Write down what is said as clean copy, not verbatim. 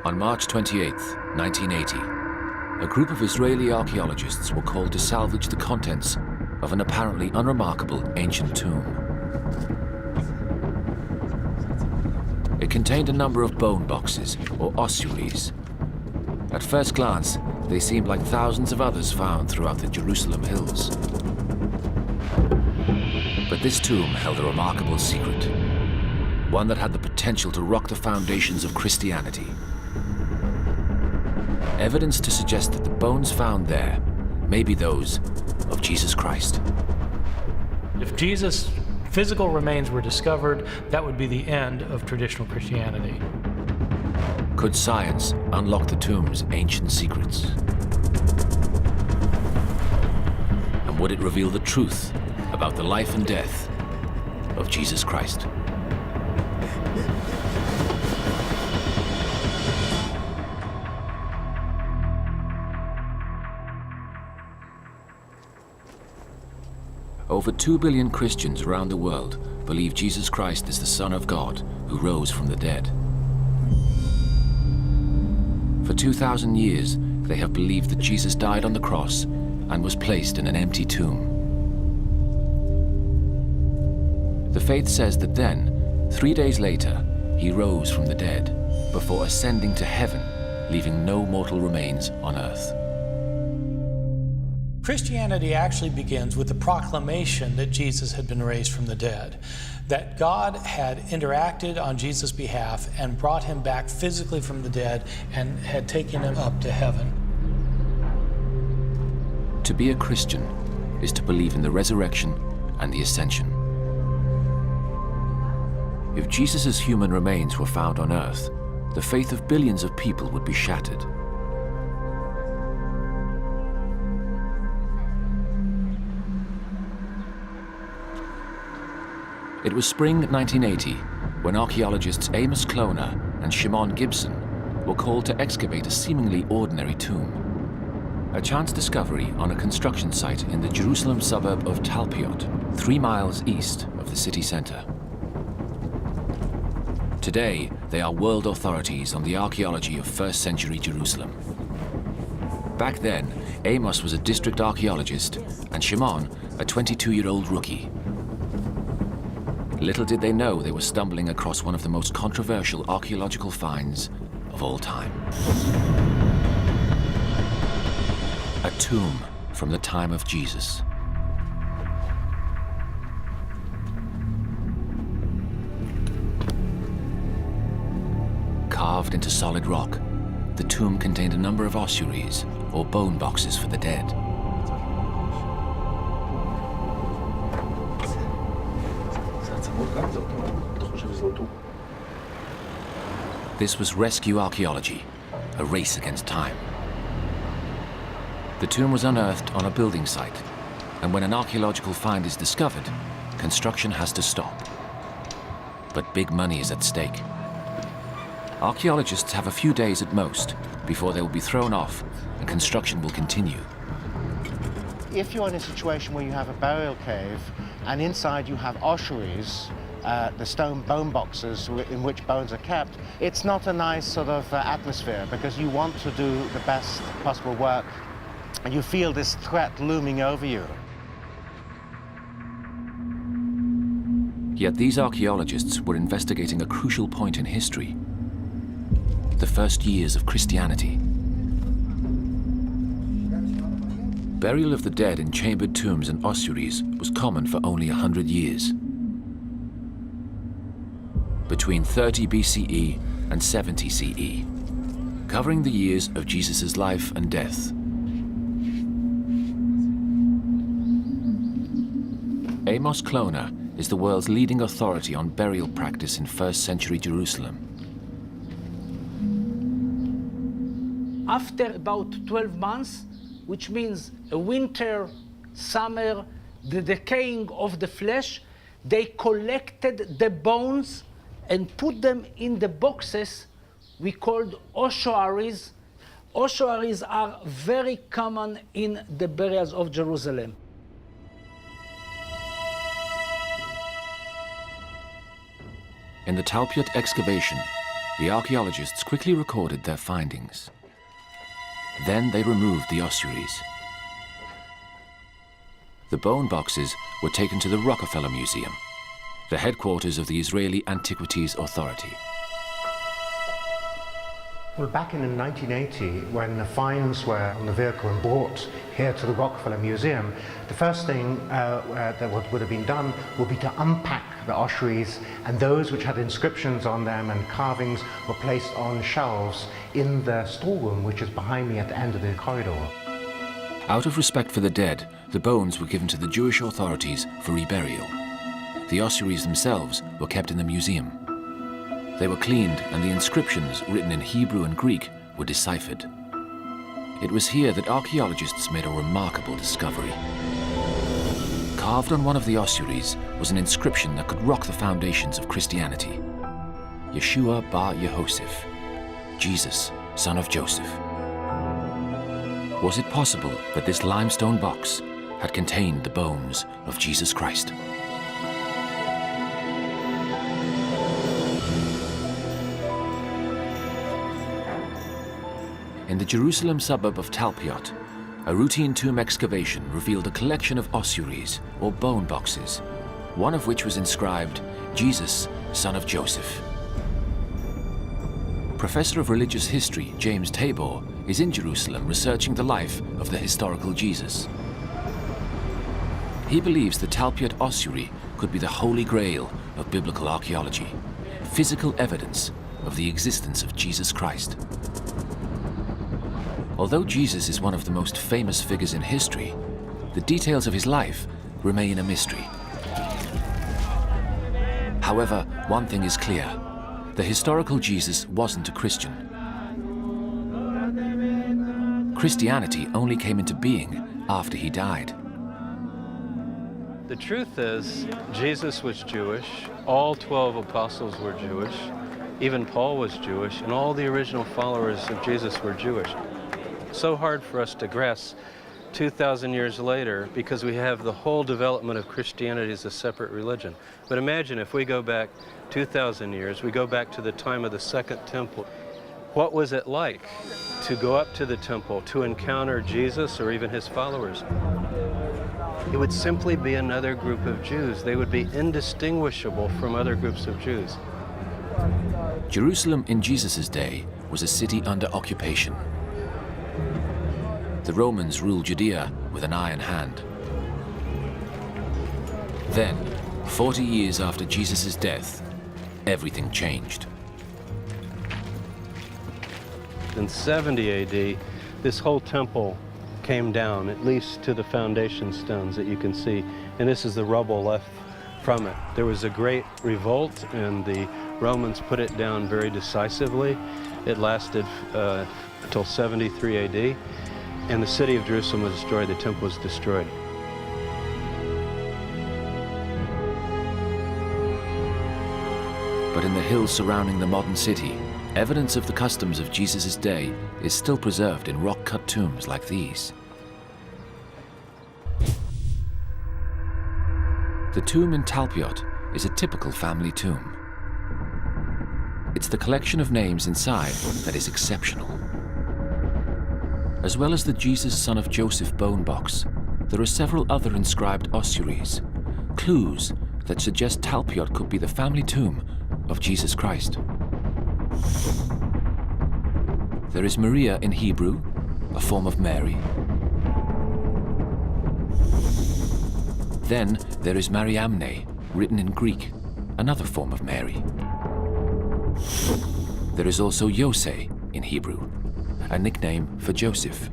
On March 28, 1980, a group of Israeli archaeologists were called to salvage the contents of an apparently unremarkable ancient tomb. It contained a number of bone boxes, or ossuaries. At first glance, they seemed like thousands of others found throughout the Jerusalem hills. But this tomb held a remarkable secret, one that had the potential to rock the foundations of Christianity. Evidence to suggest that the bones found there may be those of Jesus Christ. If Jesus' physical remains were discovered, that would be the end of traditional Christianity. Could science unlock the tomb's ancient secrets? And would it reveal the truth about the life and death of Jesus Christ? Over 2 billion Christians around the world believe Jesus Christ is the Son of God who rose from the dead. For 2,000 years, they have believed that Jesus died on the cross and was placed in an empty tomb. The faith says that then, 3 days later, he rose from the dead before ascending to heaven, leaving no mortal remains on earth. Christianity actually begins with the proclamation that Jesus had been raised from the dead, that God had interacted on Jesus' behalf and brought him back physically from the dead and had taken him up to heaven. To be a Christian is to believe in the resurrection and the ascension. If Jesus' human remains were found on earth, the faith of billions of people would be shattered. It was spring 1980 when archaeologists Amos Kloner and Shimon Gibson were called to excavate a seemingly ordinary tomb. A chance discovery on a construction site in the Jerusalem suburb of Talpiot, 3 miles east of the city center. Today, they are world authorities on the archaeology of first century Jerusalem. Back then, Amos was a district archaeologist and Shimon a 22-year-old rookie. Little did they know they were stumbling across one of the most controversial archaeological finds of all time. A tomb from the time of Jesus. Carved into solid rock, the tomb contained a number of ossuaries, or bone boxes for the dead. This was rescue archaeology, a race against time. The tomb was unearthed on a building site, and when an archaeological find is discovered, construction has to stop. But big money is at stake. Archaeologists have a few days at most before they will be thrown off and construction will continue. If you're in a situation where you have a burial cave and inside you have ossuaries, the stone bone boxes in which bones are kept, it's not a nice sort of atmosphere because you want to do the best possible work and you feel this threat looming over you. Yet these archaeologists were investigating a crucial point in history: the first years of Christianity. Burial of the dead in chambered tombs and ossuaries was common for only 100 years. Between 30 BCE and 70 CE, covering the years of Jesus' life and death. Amos Kloner is the world's leading authority on burial practice in first century Jerusalem. After about 12 months, which means a winter, summer, the decaying of the flesh, they collected the bones and put them in the boxes we called ossuaries. Ossuaries are very common in the burials of Jerusalem. In the Talpiot excavation, The archaeologists quickly recorded their findings. Then they removed the ossuaries. The bone boxes were taken to the Rockefeller Museum, the headquarters of the Israeli Antiquities Authority. Well, back in 1980, when the finds were on the vehicle and brought here to the Rockefeller Museum, the first thing that would have been done would be to unpack the ossuaries, and those which had inscriptions on them and carvings were placed on shelves in the storeroom, which is behind me at the end of the corridor. Out of respect for the dead, the bones were given to the Jewish authorities for reburial. The ossuaries themselves were kept in the museum. They were cleaned, and the inscriptions written in Hebrew and Greek were deciphered. It was here that archaeologists made a remarkable discovery. Carved on one of the ossuaries was an inscription that could rock the foundations of Christianity. Yeshua bar Yehosef, Jesus, son of Joseph. Was it possible that this limestone box had contained the bones of Jesus Christ? In the Jerusalem suburb of Talpiot, a routine tomb excavation revealed a collection of ossuaries, or bone boxes, one of which was inscribed, Jesus, son of Joseph. Professor of religious history James Tabor is in Jerusalem researching the life of the historical Jesus. He believes the Talpiot ossuary could be the holy grail of biblical archaeology, physical evidence of the existence of Jesus Christ. Although Jesus is one of the most famous figures in history, the details of his life remain a mystery. However, one thing is clear: the historical Jesus wasn't a Christian. Christianity only came into being after he died. The truth is, Jesus was Jewish, all 12 apostles were Jewish, even Paul was Jewish, and all the original followers of Jesus were Jewish. So hard for us to grasp 2,000 years later because we have the whole development of Christianity as a separate religion. But imagine if we go back 2,000 years, we go back to the time of the Second Temple. What was it like to go up to the temple, to encounter Jesus or even his followers? It would simply be another group of Jews. They would be indistinguishable from other groups of Jews. Jerusalem in Jesus' day was a city under occupation. The Romans ruled Judea with an iron hand. Then, 40 years after Jesus' death, everything changed. In 70 AD, this whole temple came down, at least to the foundation stones that you can see, and this is the rubble left from it. There was a great revolt, and the Romans put it down very decisively. It lasted until 73 AD. And the city of Jerusalem was destroyed, the temple was destroyed. But in the hills surrounding the modern city, evidence of the customs of Jesus' day is still preserved in rock-cut tombs like these. The tomb in Talpiot is a typical family tomb. It's the collection of names inside that is exceptional. As well as the Jesus son of Joseph bone box, there are several other inscribed ossuaries, clues that suggest Talpiot could be the family tomb of Jesus Christ. There is Maria in Hebrew, a form of Mary. Then there is Mariamne, written in Greek, another form of Mary. There is also Yosef in Hebrew, a nickname for Joseph.